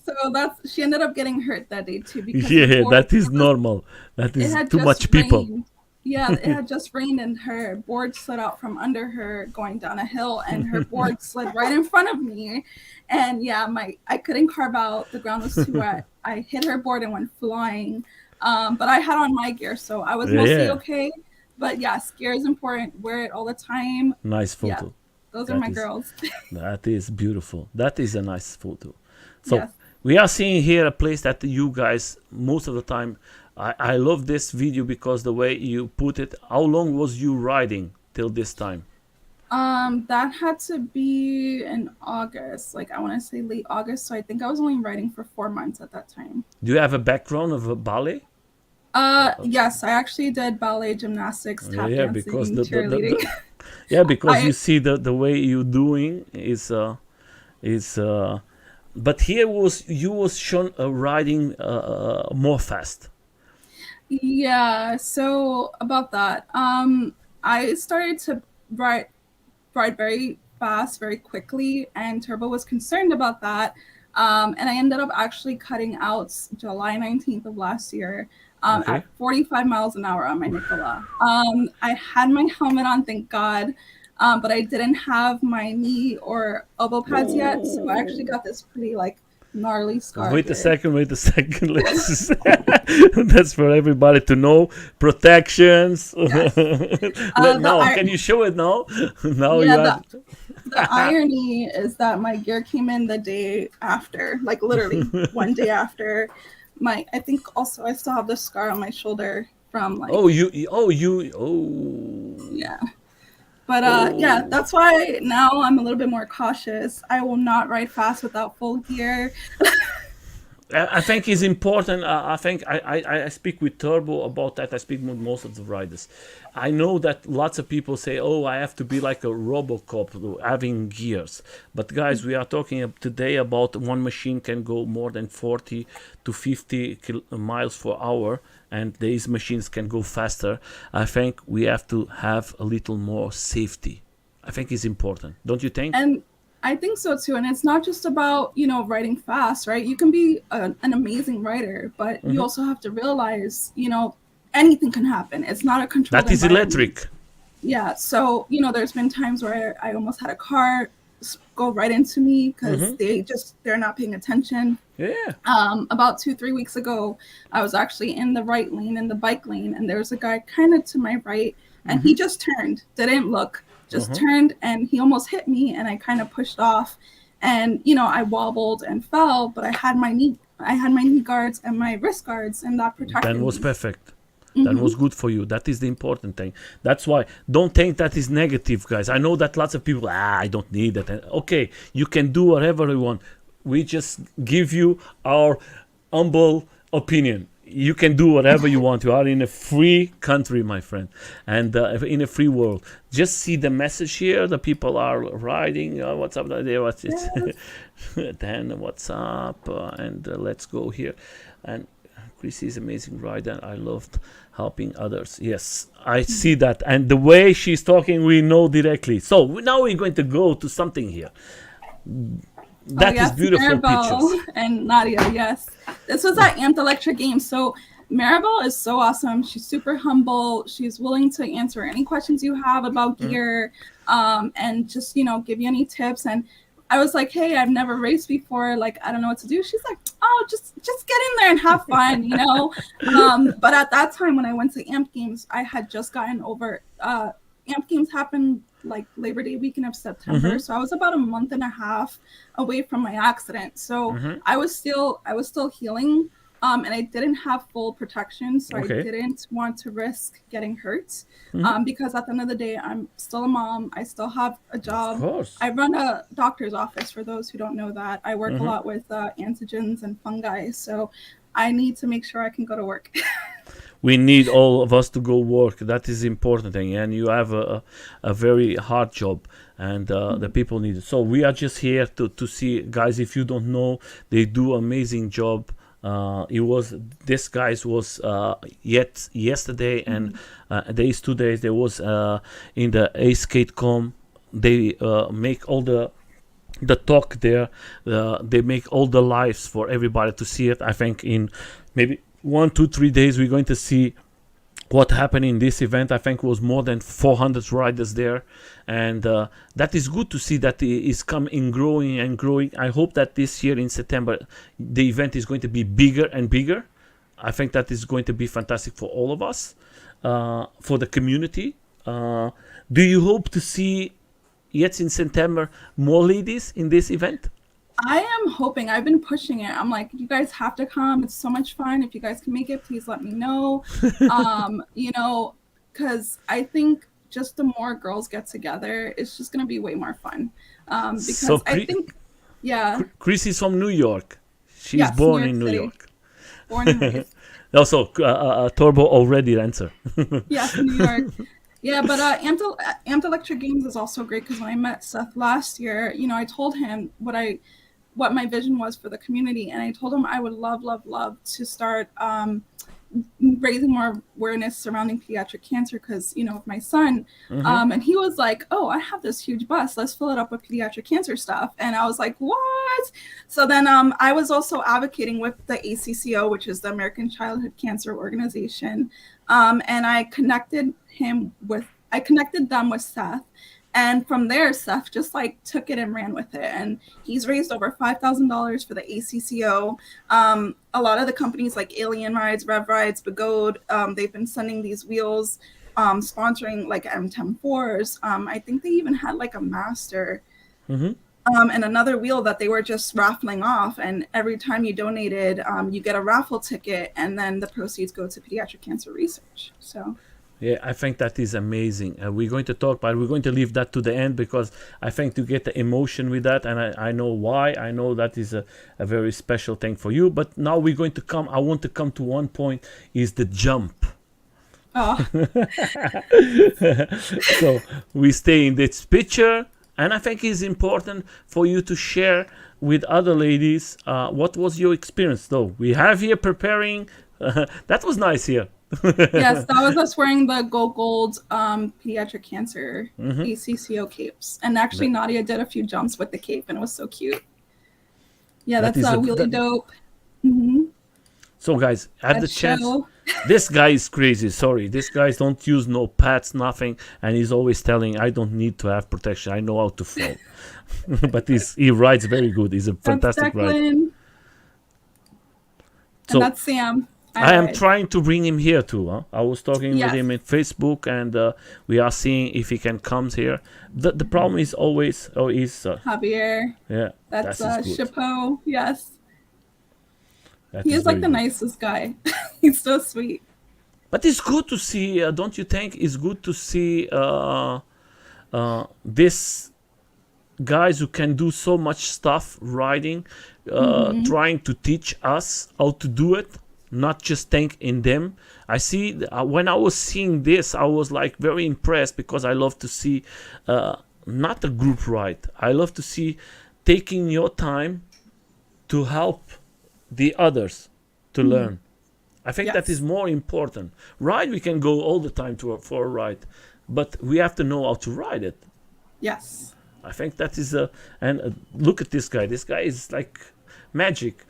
she ended up getting hurt that day too because that is normal. That is too much people. Yeah, it had just rained and her board slid out from under her going down a hill and her board slid right in front of me. And yeah, I couldn't carve out. The ground was too wet. I hit her board and went flying. But I had on my gear, so I was mostly okay. But yes, gear is important. Wear it all the time. Nice Yeah, photo. those are That my is girls. that is beautiful. That is a nice photo. So Yes. we are seeing here a place that you guys most of the time. I love this video because the way you put it. How long was you riding till this time? That had to be in August. Like I want to say late August. So I think I was only riding for 4 months at that time. Do you have a background of a ballet? Yes, I actually did ballet, gymnastics, tap Yeah, because dancing, cheerleading. yeah, because you I see the way you doing is but here was you was shown riding more fast. Yeah, so about that. I started to ride very fast, very quickly, and Turbo was concerned about that. And I ended up actually cutting out July 19th of last year Okay. at 45 miles an hour on my Nicola. I had my helmet on, thank God, but I didn't have my knee or elbow pads yet. So I actually got this pretty like gnarly scar Wait a here. second, wait a second. Let's that's for everybody to know. Protections. Yes. The Now, can you show it now? Now you yeah, have. the irony is that my gear came in the day after, like literally one day after. I think also I still have the scar on my shoulder from like Oh, oh, yeah. But yeah, oh. that's why now I'm a little bit more cautious. I will not ride fast without full gear. I think is important. I think I speak with Turbo about that. I speak with most of the riders. I know that lots of people say, "Oh, I have to be like a Robocop, having gears." But guys, we are talking today about one machine can go more than 40 to 50 miles per hour, and these machines can go faster. I think we have to have a little more safety. I think it's important, don't you think? And I think so too. And it's not just about, writing fast, right? You can be an amazing writer, but you also have to realize, anything can happen. It's not a controlled That is environment. electric. Yeah. So, there's been times where I almost had a car go right into me because they're not paying attention. Yeah. About 2-3 weeks ago, I was actually in the right lane, in the bike lane, and there was a guy kind of to my right, and he just turned, didn't look, just turned, and he almost hit me, and I kind of pushed off, and I wobbled and fell, but I had my knee guards and my wrist guards, and that That protected was me. perfect. That was good for you. That is the important thing. That's why don't think that is negative, guys. I know that lots of people, I don't need that. Okay, you can do whatever you want. We just give you our humble opinion. You can do whatever you want. You are in a free country, my friend, and in a free world. Just see the message here. The people are writing. What's up there? What's it? Yes. Then what's up? And let's go here. And Krissy is amazing rider. I loved helping others. Yes, I see that. And the way she's talking, we know directly. So now we're going to go to something here. Oh That is yes, beautiful pictures. Maribel and Nadia. Yes, this was at Amped Electric Games. So Maribel is so awesome. She's super humble. She's willing to answer any questions you have about gear, and just give you any tips. And I was like, hey, I've never raced before. Like, I don't know what to do. She's like, oh, just get in there and have fun. But at that time when I went to Amped Games, I had just gotten over. Amped Games happened like Labor Day weekend of September, so I was about a month and a half away from my accident. So I was still healing, and I didn't have full protection, so I didn't want to risk getting hurt, because at the end of the day, I'm still a mom. I still have a job. Of course. I run a doctor's office. For those who don't know that, I work a lot with antigens and fungi, so I need to make sure I can go to work. We need all of us to go work. That is important thing. And you have a very hard job, and the people need it. So we are just here to see, guys. If you don't know, they do amazing job. This guys was yesterday and these 2 days there was in the ASkate.com. They make all the talk there. They make all the lives for everybody to see it. I think in maybe 1, 2, 3 days we're going to see what happened in this event. I think it was more than 400 riders there, and that is good to see that it is coming growing and growing. I hope that this year in September the event is going to be bigger and bigger. I think that is going to be fantastic for all of us. for the community. Do you hope to see yet in September more ladies in this event? I am hoping. I've been pushing it. I'm like, you guys have to come. It's so much fun. If you guys can make it, please let me know. You know, because I think just the more girls get together, it's just going to be way more fun. Because So, I think, yeah, Krissy is from New York. She's yes, born New in York New City, York. born and raised. Also, Turbo already answered. Yes, New York. Yeah, but Amped Electric Games is also great because when I met Seth last year, you know, I told him what my vision was for the community, and I told him I would love to start raising more awareness surrounding pediatric cancer because, you know, with my son, and he was like, oh, I have this huge bus, let's fill it up with pediatric cancer stuff. And I was like, what? So then I was also advocating with the ACCO, which is the American Childhood Cancer Organization, and I connected them with Seth. And from there, Seth just like took it and ran with it. And he's raised over $5,000 for the ACCO. A lot of the companies like Alien Rides, Rev Rides, Begode, they've been sending these wheels, sponsoring like M10 4s. I think they even had like a master and another wheel that they were just raffling off. And every time you donated, you get a raffle ticket, and then the proceeds go to pediatric cancer research. So. Yeah, I think that is amazing. We're going to talk, but we're going to leave that to the end because I think to get the emotion with that, and I know why. I know that is a very special thing for you. But now we're going to come. I want to come to one point: is the jump. Oh. So we stay in this picture, and I think it's important for you to share with other ladies what was your experience. Though we have here preparing. That was nice here. Yes, that was us wearing the gold pediatric cancer ACCO capes. And actually Nadia did a few jumps with the cape and it was so cute. Yeah, that's really dope. So guys, at the chance, this guy is crazy. Sorry, this guy don't use no pads, nothing, and he's always telling I don't need to have protection. I know how to fall. But he rides very good. He's a fantastic rider. So, and that's Sam. I am trying to bring him here too. Huh? I was talking with him in Facebook, and we are seeing if he can come here. The problem is always Javier. Yeah, that's Chapeau. Yes, that he is like the nicest guy. He's so sweet. But it's good to see. Don't you think? It's good to see this guys who can do so much stuff riding, trying to teach us how to do it. Not just think in them. I see when I was seeing this, I was like very impressed because I love to see not a group ride. I love to see taking your time to help the others to learn. I think that is more important. Ride, we can go all the time for a ride, but we have to know how to ride it. Yes. I think that is and look at this guy. This guy is like magic.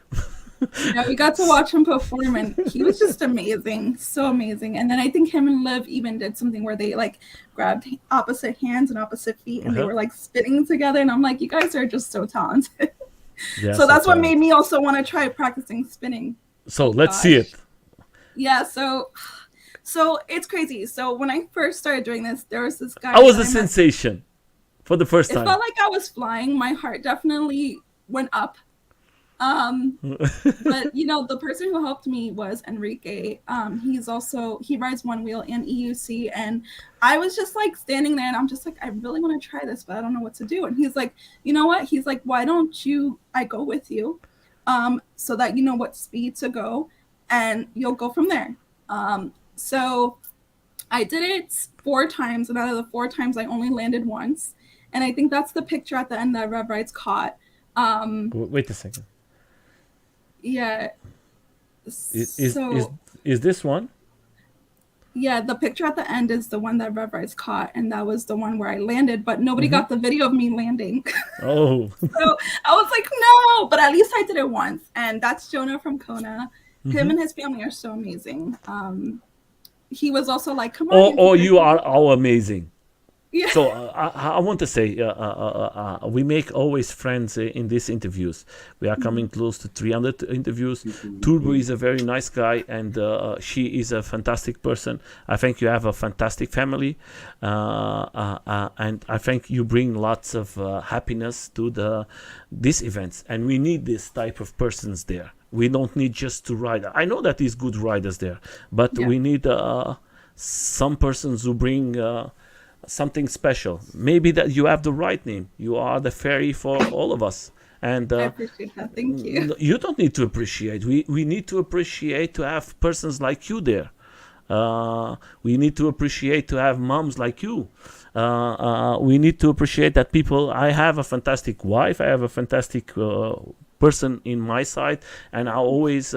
Yeah, we got to watch him perform and he was just amazing, so amazing. And then I think him and Liv even did something where they like grabbed opposite hands and opposite feet and they were like spinning together, and I'm like, you guys are just so talented. So that's what made me also want to try practicing spinning. So let's see it. Yeah, so it's crazy. So when I first started doing this, there was this guy. How was the sensation for the first time? It felt like I was flying. My heart definitely went up. But you know, the person who helped me was Enrique. He rides one wheel and EUC, and I was just like standing there and I'm just like, I really want to try this, but I don't know what to do. And he's like, you know what? He's like, why don't I go with you, so that you know what speed to go and you'll go from there. So I did it 4 times, and out of the 4 times I only landed once. And I think that's the picture at the end that Rev Rides caught. Wait a second. Yeah. Is this one? Yeah, the picture at the end is the one that Rev Rides caught, and that was the one where I landed, but nobody got the video of me landing. Oh. So I was like, no, but at least I did it once. And that's Jonah from Kona. Him and his family are so amazing. He was also like, come on. You are all amazing. Yeah. So I want to say we make always friends in these interviews. We are coming close to 300 interviews. Turbo is a very nice guy, and she is a fantastic person. I think you have a fantastic family, and I think you bring lots of happiness to these events. And we need this type of persons there. We don't need just to ride. I know that is good riders there, but Yeah. we need some persons who bring something special. Maybe that you have the right name. You are the fairy for all of us. And I appreciate that. Thank you. you don't need to appreciate. We need to appreciate to have persons like you there. We need to appreciate to have moms like you. We need to appreciate that people. I have a fantastic wife. I have a fantastic person in my side, and I always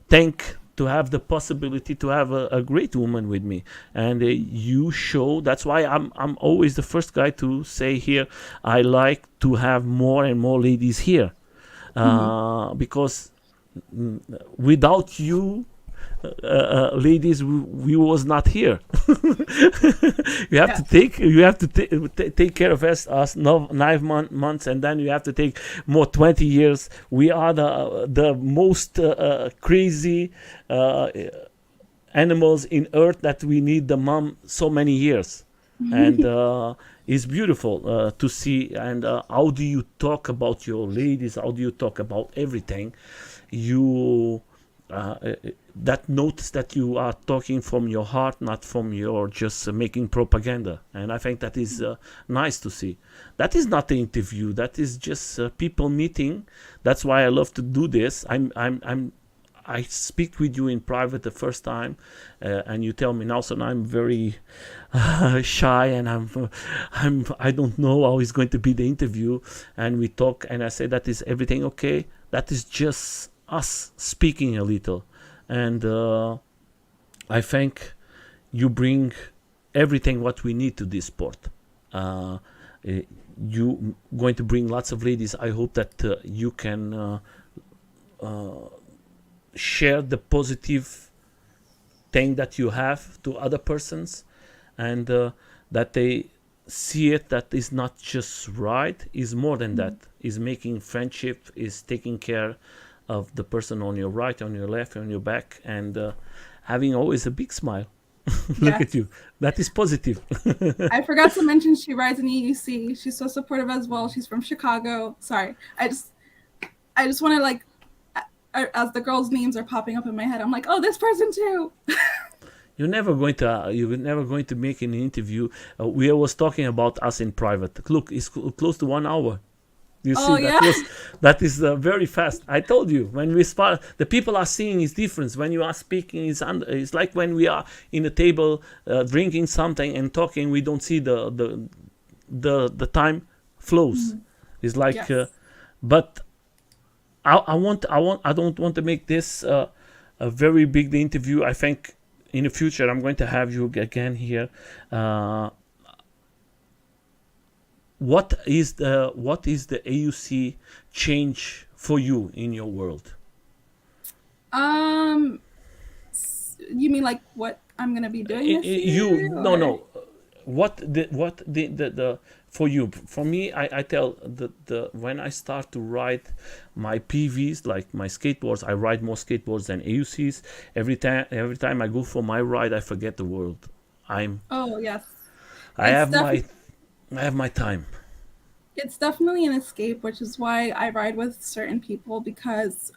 thank to have the possibility to have a great woman with me. And you show. That's why I'm always the first guy to say here. I like to have more and more ladies here, because without you, ladies, we was not here. You have Yeah. to take care of us 9 months, and then you have to take more 20 years. We are the most crazy animals in earth that we need the mom so many years. And it's beautiful to see. And how do you talk about your ladies? How do you talk about everything? You that notes that you are talking from your heart, not from your just making propaganda. And I think that is nice to see. That is not an interview. That is just people meeting. That's why I love to do this. I speak with you in private the first time, and you tell me, Nelson, I'm very shy, and I don't know how it's going to be the interview. And we talk, and I say, that is everything okay? That is just us speaking a little. And I think you bring everything what we need to this sport. You going to bring lots of ladies. I hope that you can share the positive thing that you have to other persons, and that they see it, that is not just right, is more than that, is making friendship, is taking care of the person on your right, on your left, on your back, and having always a big smile. Look Yeah. at you. That is positive. I forgot to mention she rides in EUC. She's so supportive as well. She's from Chicago. Sorry. I just want to like, as the girls' names are popping up in my head, I'm like, oh, this person too. You're never going to make an interview. We was talking about us in private. Look, it's close to 1 hour. You see, Oh yeah. that is very fast. I told you, when we start, the people are seeing is different. When you are speaking, it's like when we are in a table drinking something and talking. We don't see the time flows. It's like, Yes. but I don't want to make this a very big interview. I think in the future I'm going to have you again here. What is the AUC change for you in your world? You mean like what I'm gonna be doing this year? No, Or? no. The for you, for me, I tell the when I start to ride my PVs, like my skateboards, I ride more skateboards than AUCs. Every time I go for my ride, I forget the world. Oh yes. I It's have my definitely I have my time. it's definitely an escape, which is why I ride with certain people, because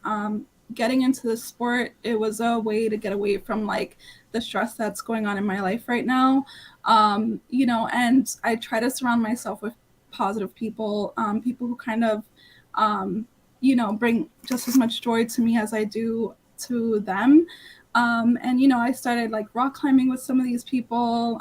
getting into the sport, it was a way to get away from like the stress that's going on in my life right now. And I try to surround myself with positive people, people who kind of, bring just as much joy to me as I do to them. And I started like rock climbing with some of these people.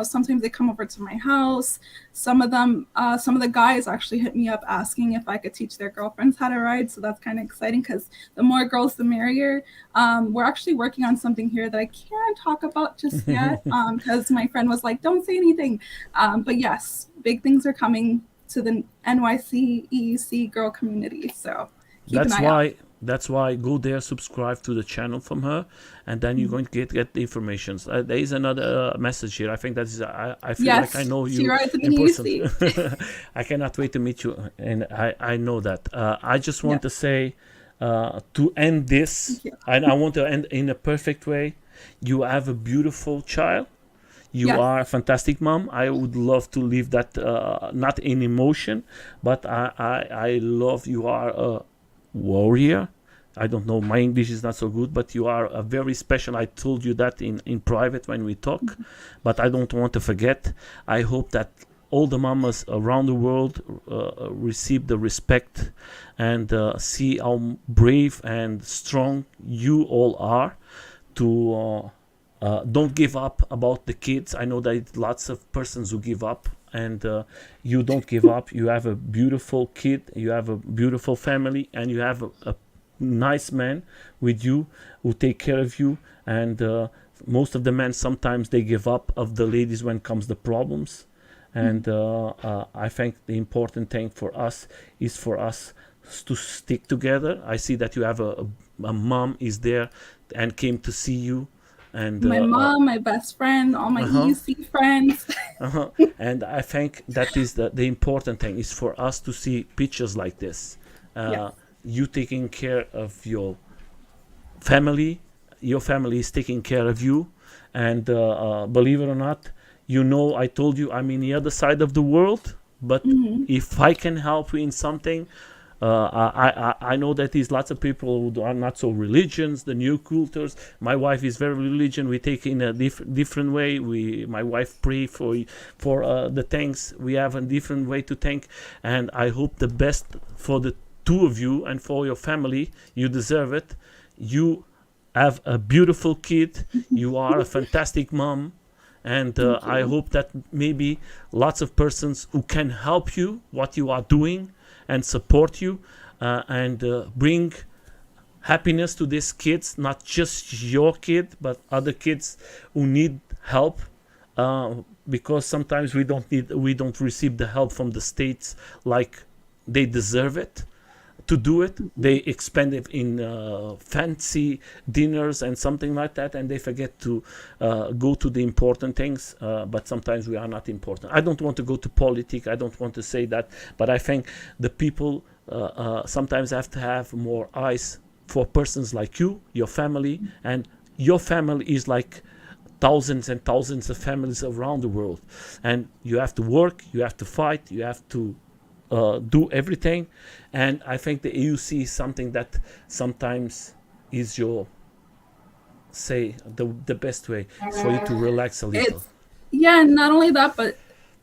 Sometimes they come over to my house. Some of the guys actually hit me up asking if I could teach their girlfriends how to ride. So that's kind of exciting, because the more girls, the merrier. We're actually working on something here that I can't talk about just yet, because my friend was like, don't say anything. But yes, big things are coming to the NYC EUC girl community. So keep an That's eye out. why That's why go there, subscribe to the channel from her, and then you're going to get the information. There is another message here. I think that is. I feel like I Yes, know she you rides in in the person. EUC. I cannot wait to meet you, and I know that. I just want Yeah, to say to end this, thank you. and I want to end in a perfect way. You have a beautiful child. You Yes. are a fantastic mom. I would love to leave that not in emotion, but I love you are a warrior. I don't know, my English is not so good, but you are a very special. I told you that in private when we talk, but I don't want to forget. I hope that all the mamas around the world receive the respect and see how brave and strong you all are to don't give up about the kids. I know that lots of persons who give up, and you don't give up. You have a beautiful kid, you have a beautiful family, and you have a nice man with you who take care of you. And most of the men sometimes they give up of the ladies when comes the problems. And I think the important thing for us is for us to stick together. I see that you have a mom is there and came to see you, and My mom, my best friend, all my uh-huh, EUC friends. uh-huh. And I think that is the important thing is for us to see pictures like this. Yes. You taking care of your family, your family is taking care of you, and believe it or not, you know, I told you I'm in the other side of the world, but if I can help you in something, I know that there's lots of people who are not so religions, the new cultures. My wife is very religion. We take in a different way. My wife pray for the things. We have a different way to think, and I hope the best for the two of you and for your family. You deserve it. You have a beautiful kid. You are a fantastic mom. And I hope that maybe lots of persons who can help you what you are doing and support you and bring happiness to these kids, not just your kid but other kids who need help, because sometimes we don't receive the help from the states like they deserve it to do it. They expend it in fancy dinners and something like that, and they forget to go to the important things. But sometimes we are not important. I don't want to go to politics. I don't want to say that, but I think the people sometimes have to have more eyes for persons like you, your family, and your family is like thousands and thousands of families around the world, and you have to work, you have to fight, you have to do everything. And I think the EUC is something that sometimes is your say the best way for you to relax a little. It's yeah, and not only that, but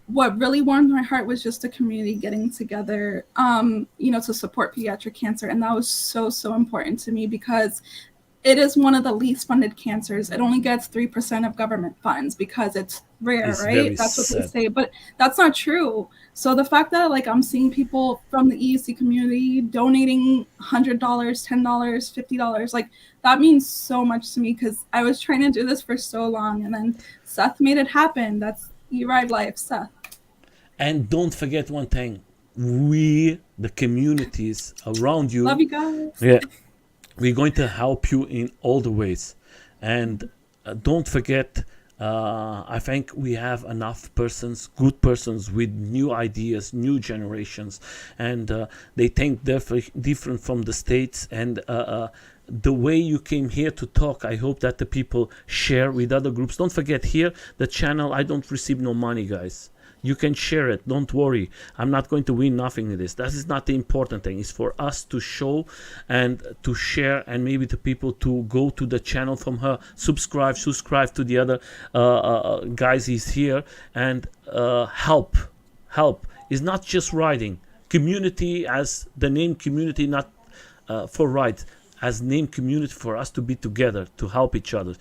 what really warmed my heart was just the community getting together, to support pediatric cancer, and that was so important to me because it is one of the least funded cancers. It only gets 3% of government funds because it's rare, It's very right? That's what they sad. say, but that's not true. So the fact that like I'm seeing people from the EUC community donating $100, $10, $50, like that means so much to me because I was trying to do this for so long, and then Seth made it happen. That's You Ride Life, Seth. And don't forget one thing, we the communities around you, Love you guys. yeah, we're going to help you in all the ways. And don't forget, I think we have enough persons, good persons with new ideas, new generations, and they think different from the States. And the way you came here to talk, I hope that the people share with other groups. Don't forget, here, the channel, I don't receive no money, guys. You can share it, don't worry. I'm not going to win nothing in this. That is not the important thing. It's for us to show and to share, and maybe the people to go to the channel from her, subscribe to the other guys is here, and help. Is not just riding. Community, as the name community, not for rides, as name community, for us to be together, to help each other.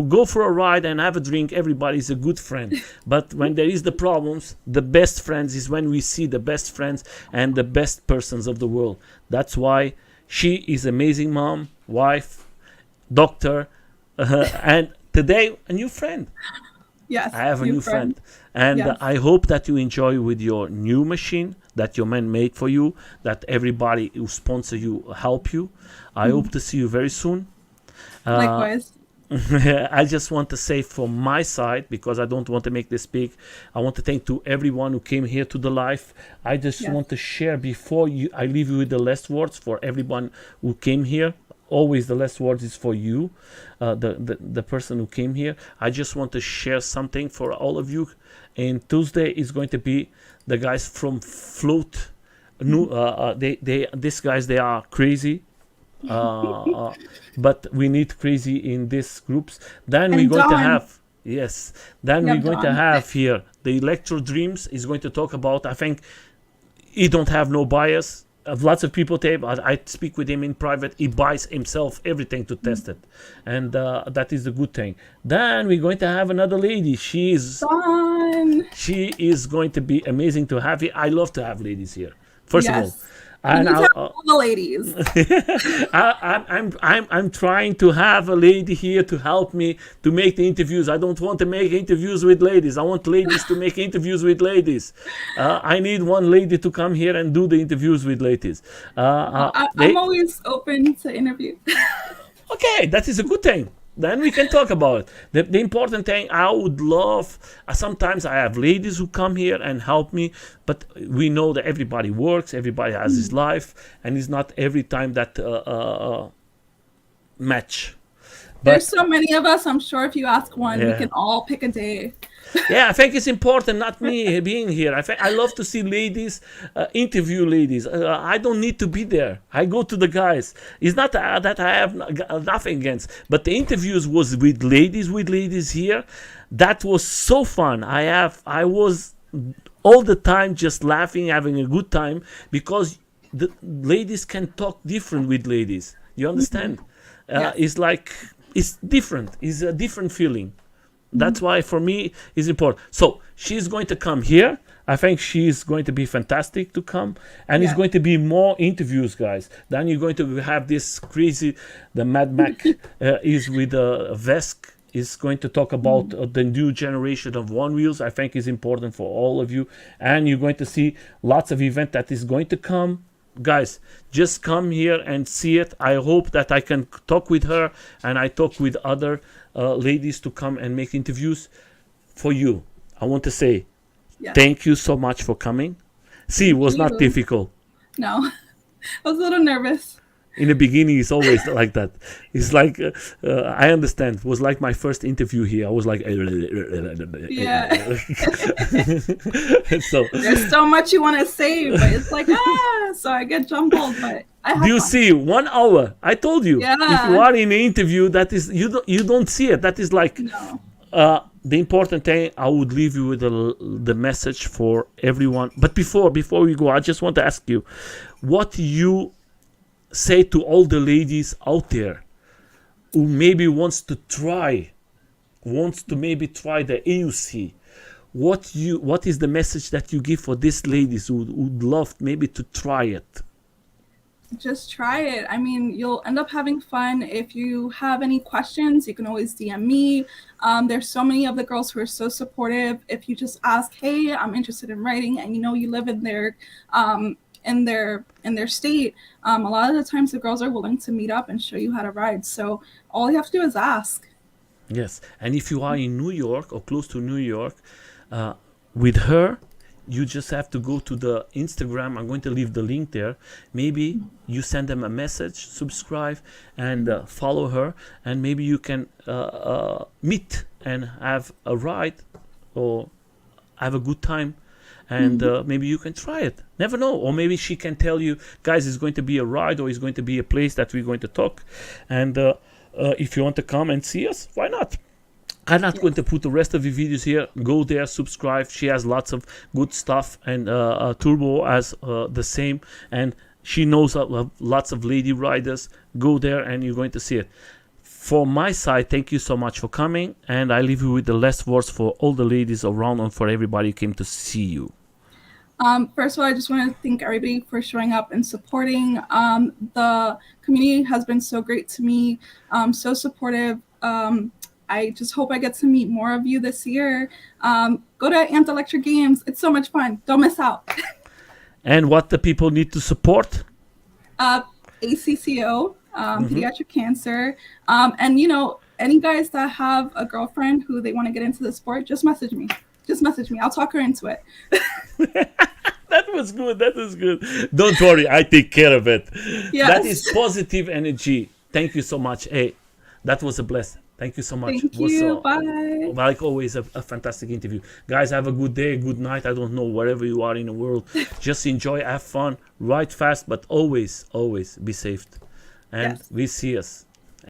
Go for a ride and have a drink. Everybody's a good friend. But when there is the problems, the best friends is when we see the best friends and the best persons of the world. That's why she is amazing mom, wife, doctor, and today a new friend. Yes, I have a new friend. And Yes. I hope that you enjoy with your new machine. that your man made for you, that everybody who sponsor you help you. I hope to see you very soon. Likewise. I just want to say from my side, because I don't want to make this big, I want to thank to everyone who came here to the live. I just Yes. want to share before I leave you with the last words for everyone who came here. Always the last words is for you, the person who came here. I just want to share something for all of you. And Tuesday is going to be the guys from Float. These guys, they are crazy. But we need crazy in these groups. Then And we're going to Dawn. have, yes, then Yep, we're going to Dawn. have here the Electro Dreams is going to talk about, I think he don't have no bias. Lots of people tape. I speak with him in private. He buys himself everything to test it, and that is the good thing. Then we're going to have another lady. She is going to be amazing to have here. I love to have ladies here. First of all, Yes. and You need to have all the ladies. I'm trying to have a lady here to help me to make the interviews. I don't want to make interviews with ladies. I want ladies to make interviews with ladies. I need one lady to come here and do the interviews with ladies. I'm always open to interview. Okay, that is a good thing. Then we can talk about it. The important thing, I would love, sometimes I have ladies who come here and help me, but we know that everybody works, everybody has his life, and it's not every time that match. There's so many of us. I'm sure if you ask one, we Yeah. can all pick a day. Yeah, I think it's important, not me being here. I love to see ladies, interview ladies. I don't need to be there. I go to the guys. It's not that I have nothing against, but the interviews was with ladies here. That was so fun. I was all the time just laughing, having a good time, because the ladies can talk different with ladies. You understand? Yes. It's like, it's different. It's a different feeling. That's why for me it's important. So she's going to come here. I think she's going to be fantastic to come, and it's Yeah. going to be more interviews, guys. Then you're going to have this crazy, the Mad Mac is with Vesk is going to talk about the new generation of one wheels. I think is important for all of you, and you're going to see lots of event that is going to come. Guys, just come here and see it. I hope that I can talk with her, and I talk with other ladies to come and make interviews for you. I want to say Yes. thank you so much for coming. See, it was not you. difficult. No, I was a little nervous. In the beginning, it's always like that. It's like, I understand. It was like my first interview here. I was like, Yeah. so There's so much you want to say, but it's like, so I get jumbled, but I have do you fun. see 1 hour? I told you. Yeah. If you are in an interview, that is you don't see it. That is like No. the important thing. I would leave you with the message for everyone. But before we go, I just want to ask you, what you say to all the ladies out there who maybe wants to maybe try the EUC. What is the message that you give for these ladies who would love maybe to try it? Just try it. I mean, you'll end up having fun. If you have any questions, you can always DM me. There's so many of the girls who are so supportive. If you just ask, hey, I'm interested in writing, and you live in their state, a lot of the times the girls are willing to meet up and show you how to ride. So all you have to do is ask. Yes, and if you are in New York or close to New York, with her, you just have to go to the Instagram. I'm going to leave the link there. Maybe you send them a message, subscribe, and follow her, and maybe you can meet and have a ride or have a good time, and maybe you can try it. Never know. Or maybe she can tell you, guys, it's going to be a ride, or it's going to be a place that we're going to talk, and if you want to come and see us, why not? I'm not going to put the rest of the videos here. Go there, subscribe. She has lots of good stuff, and Turbo has the same, and she knows lots of lady riders. Go there and you're going to see it. For my side, thank you so much for coming, and I leave you with the last words for all the ladies around and for everybody who came to see you. First of all, I just want to thank everybody for showing up and supporting. The community has been so great to me, so supportive. I just hope I get to meet more of you this year. Go to Ant Electric Games. It's so much fun. Don't miss out. And what the people need to support? ACCO, pediatric cancer, and you know, any guys that have a girlfriend who they want to get into the sport, just message me. Just message me. I'll talk her into it. That was good. That was good. Don't worry, I take care of it. Yes. That is positive energy. Thank you so much. Hey, that was a blessing. Thank you so much. Thank you. Bye. Like always, a fantastic interview. Guys, have a good day, good night. I don't know, wherever you are in the world. Just enjoy, have fun, ride fast, but always, always be safe. And Yes. we see us.